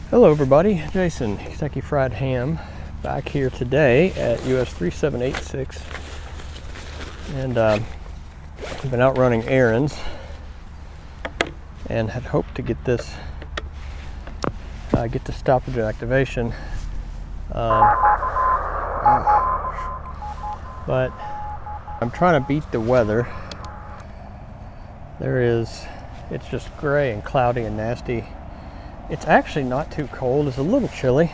Hello everybody, Jason, Kentucky Fried Ham, back here today at US-3786, and I've been out running errands and had hoped to get this, get the stoppage activation, but I'm trying to beat the weather. It's just gray and cloudy and nasty. It's actually not too cold. It's a little chilly,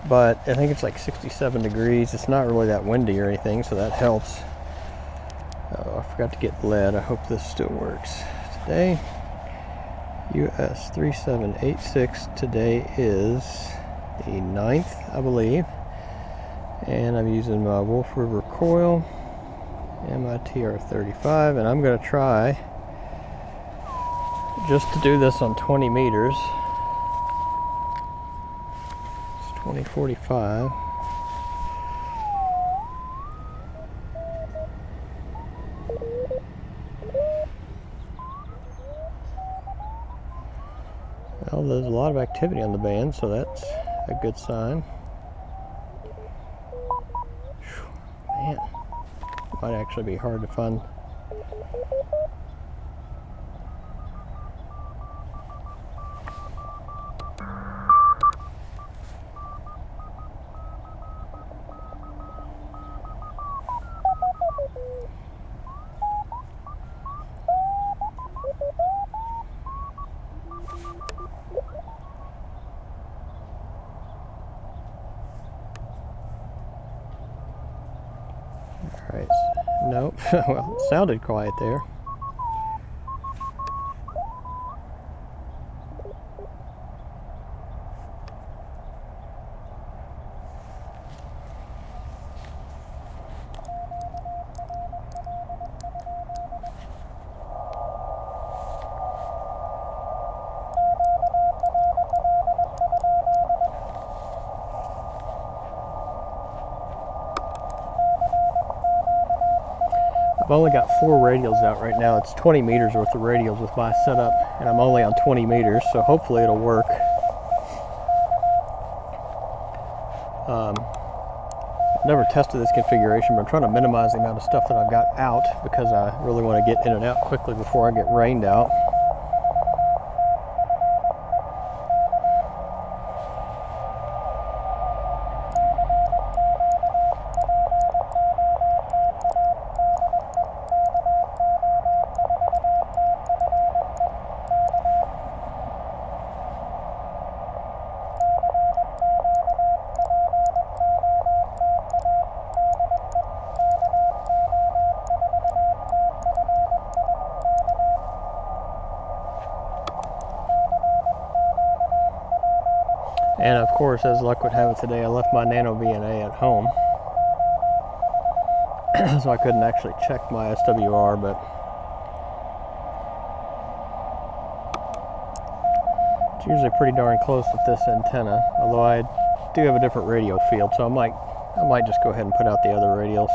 but I think it's like 67 degrees. It's not really that windy or anything, so that helps. Oh, I forgot to get lead. I hope this still works. Today, US-3786. Today is the 9th, I believe. And I'm using my River Coil and my TR-35, and I'm going to try just to do this on 20 meters. It's 2045. Well, there's a lot of activity on the band, so that's a good sign. Man, it might actually be hard to find. Alright, nope. Well, it sounded quiet there. I've only got 4 radials out right now. It's 20 meters worth of radials with my setup, and I'm only on 20 meters, so hopefully it'll work. I've never tested this configuration, but I'm trying to minimize the amount of stuff that I've got out because I really want to get in and out quickly before I get rained out. And of course, as luck would have it today, I left my Nano VNA at home. So I couldn't actually check my SWR, but it's usually pretty darn close with this antenna, although I do have a different radio field, so I might just go ahead and put out the other radials.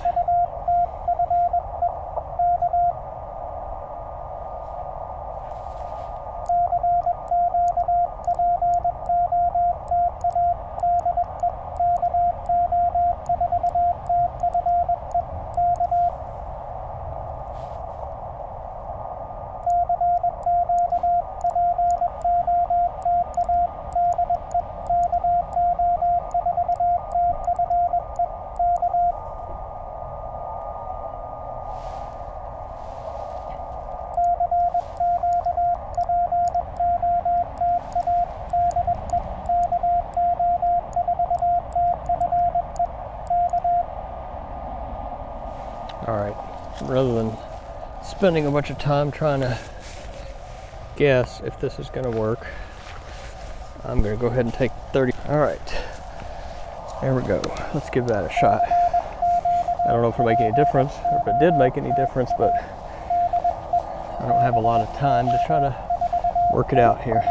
Alright, rather than spending a bunch of time trying to guess if this is going to work, I'm going to go ahead and take 30. Alright, there we go. Let's give that a shot. I don't know if it'll make any difference, or if it did make any difference, but I don't have a lot of time to try to work it out here.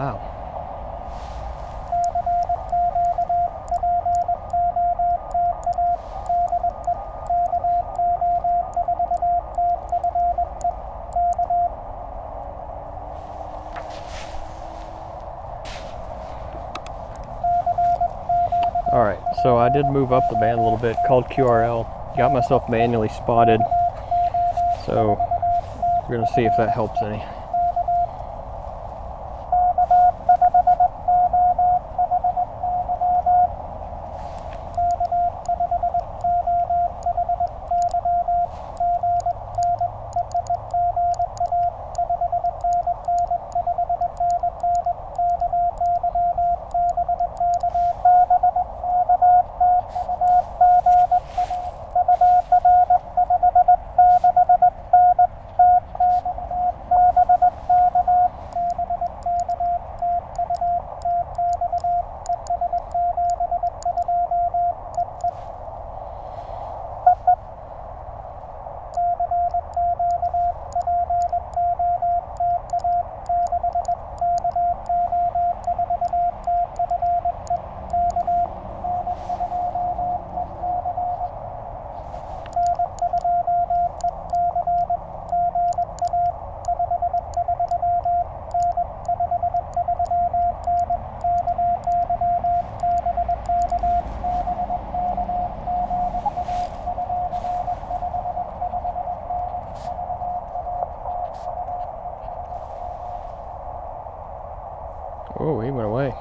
Wow. All right, so I did move up the band a little bit, called QRL, got myself manually spotted. So we're gonna see if that helps any. Oh, he went away.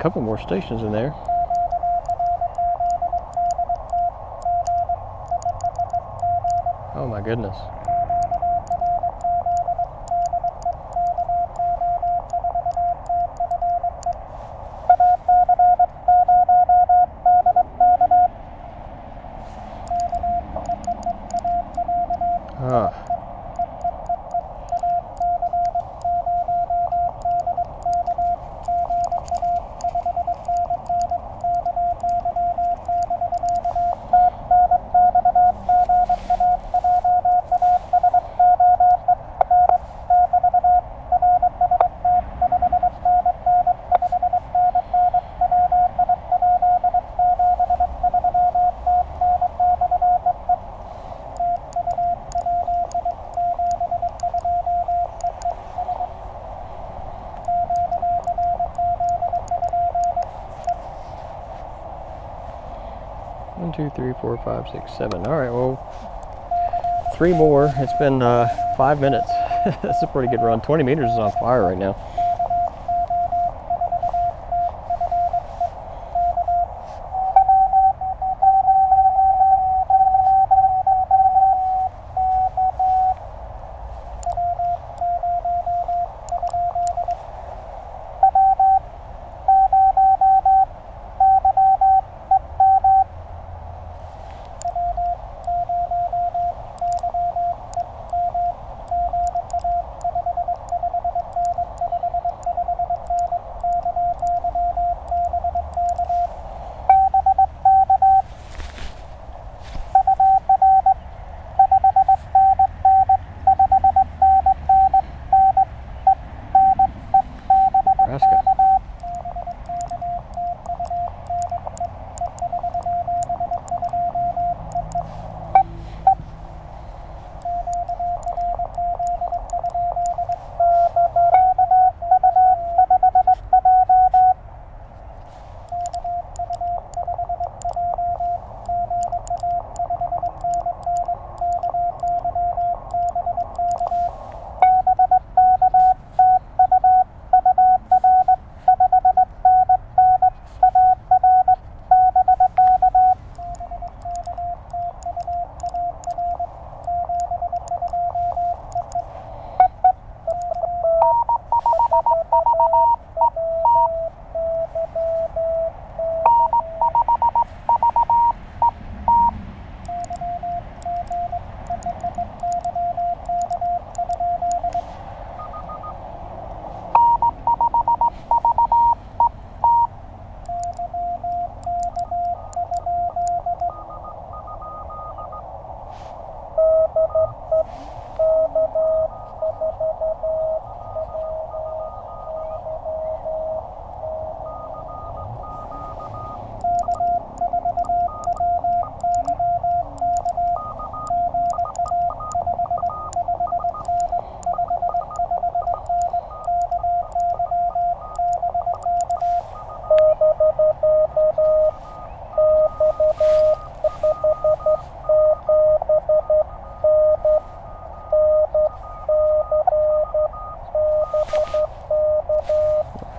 couple more stations in there. Oh my goodness. Ah. One, two, three, four, five, six, seven. All right, well, 3 more. It's been 5 minutes. That's a pretty good run. 20 meters is on fire right now.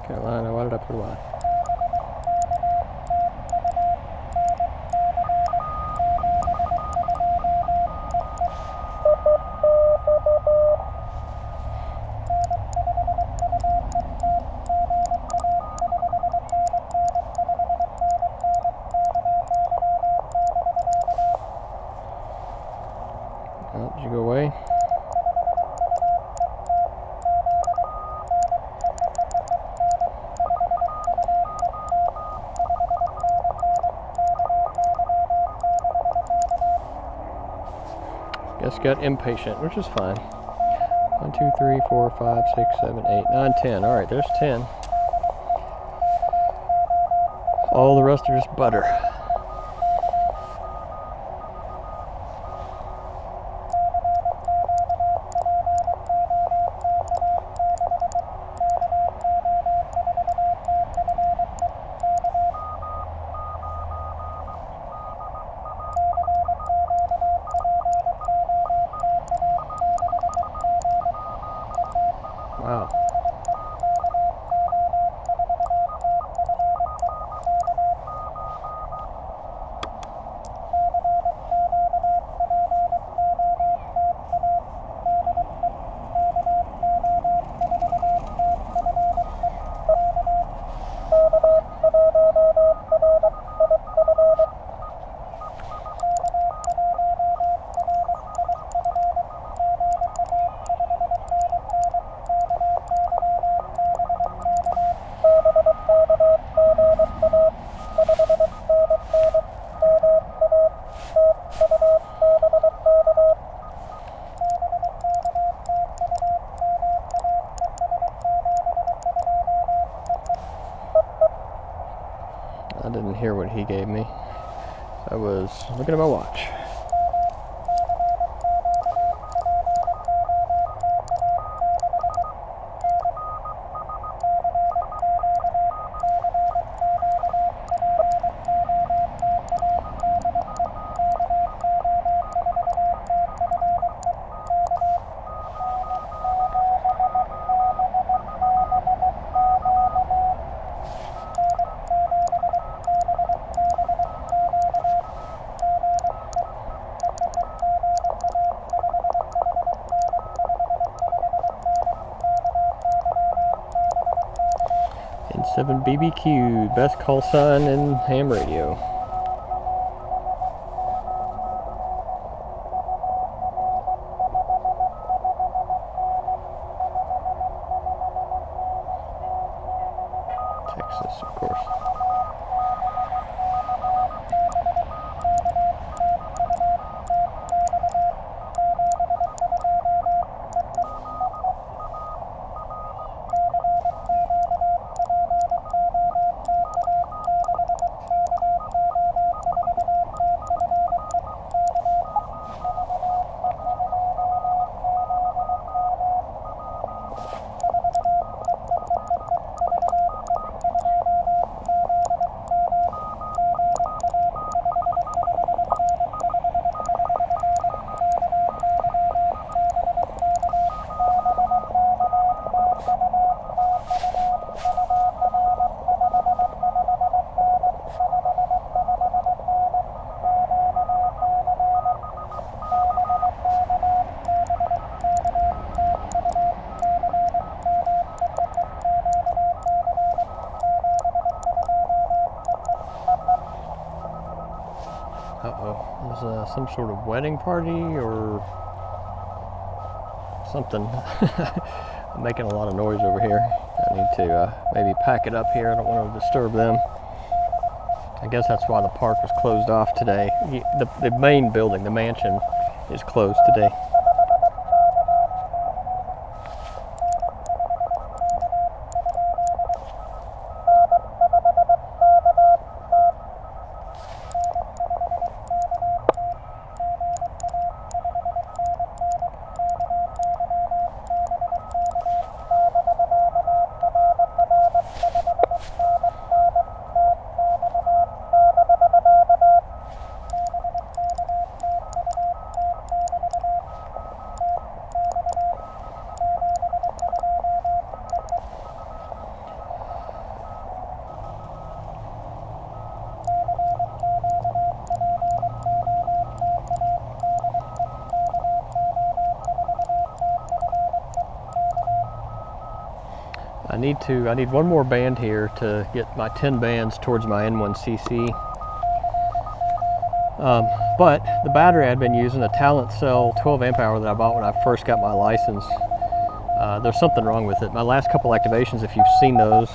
Carolina, why did I put Y? Oh, did you go away? Guess got impatient, which is fine. 1, 2, 3, 4, 5, 6, 7, 8, 9, 10. All right, there's 10. All the rest are just butter. Wow. he gave me. I was looking at my watch. N0SA BBQ, best call sign in ham radio. Texas, of course. Uh-oh, there's some sort of wedding party or something. I'm making a lot of noise over here. I need to maybe pack it up here. I don't want to disturb them. I guess that's why the park was closed off today. The main building, the mansion, is closed today. I need one more band here to get my 10 bands towards my N0SA. But the battery I'd been using, a Talentcell 12 amp hour that I bought when I first got my license, there's something wrong with it. My last couple activations, if you've seen those,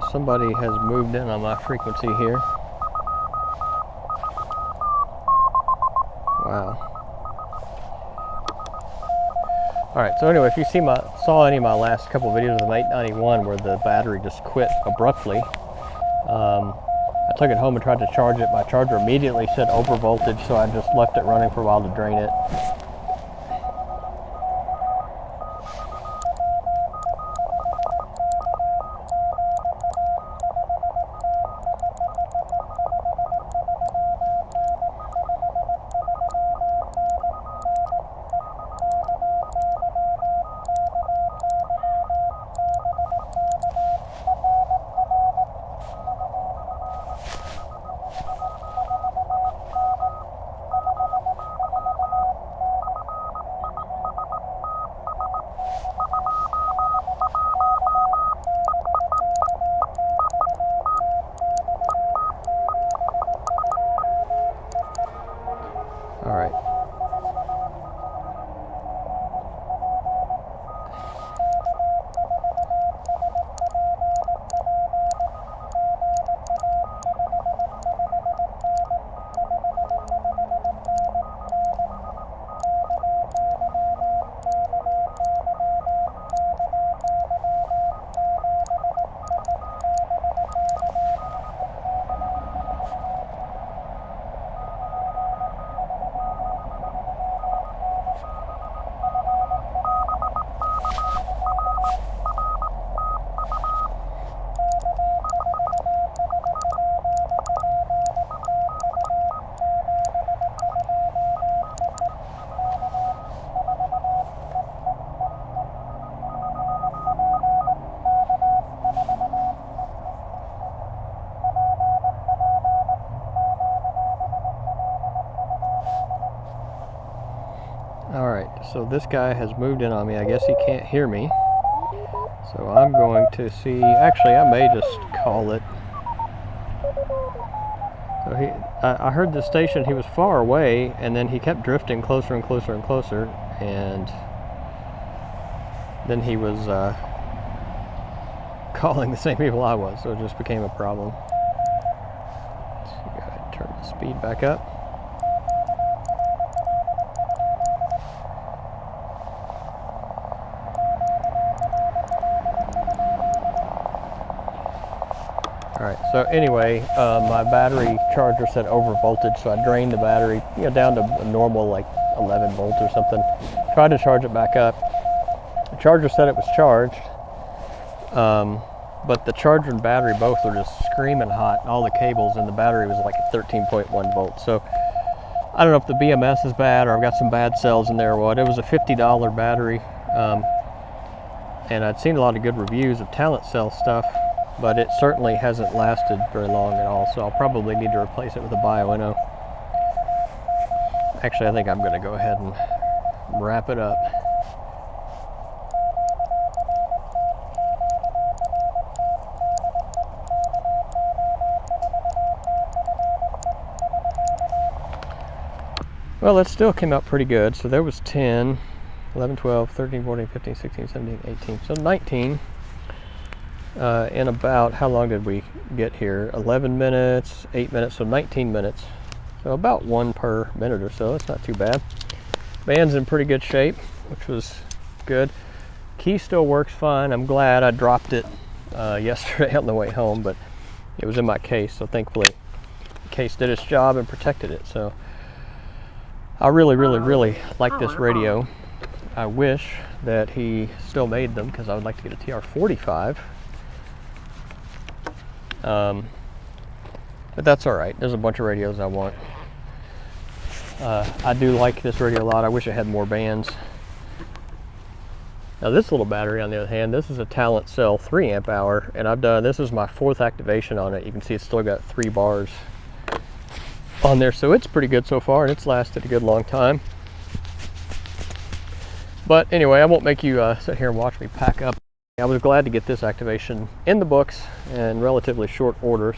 so somebody has moved in on my frequency here. Wow. Alright, so anyway, if you saw any of my last couple videos of the 891 where the battery just quit abruptly, I took it home and tried to charge it. My charger immediately said over voltage, so I just left it running for a while to drain it. All right. Alright, so this guy has moved in on me. I guess he can't hear me. So I'm going to see, actually I may just call it. So I heard the station, he was far away, and then he kept drifting closer and closer and closer, and then he was calling the same people I was, so it just became a problem. So you gotta turn the speed back up. Alright, so anyway, my battery charger said over voltage, so I drained the battery, down to a normal like 11 volts or something. Tried to charge it back up. The charger said it was charged, but the charger and battery both were just screaming hot. All the cables and the battery was like at 13.1 volts. So I don't know if the BMS is bad or I've got some bad cells in there or what. It was a $50 battery, and I'd seen a lot of good reviews of Talentcell stuff, but it certainly hasn't lasted very long at all, so I'll probably need to replace it with a Bioenno. Actually, I think I'm going to go ahead and wrap it up. Well, that still came out pretty good. So there was 10, 11, 12, 13, 14, 15, 16, 17, 18, so 19. In about, how long did we get here? 11 minutes, 8 minutes, so 19 minutes. So about 1 per minute or so. That's not too bad. Band's in pretty good shape, which was good. Key still works fine. I'm glad. I dropped it yesterday on the way home, but it was in my case, so thankfully the case did its job and protected it. So I really like this radio. I wish that he still made them, because I would like to get a TR-35. But that's all right. There's a bunch of radios I want. I do like this radio a lot. I wish it had more bands. Now this little battery, on the other hand, this is a Talentcell 3 amp hour, and this is my 4th activation on it. You can see it's still got 3 bars on there, so it's pretty good so far, and it's lasted a good long time. But anyway, I won't make you sit here and watch me pack up. I was glad to get this activation in the books in relatively short order.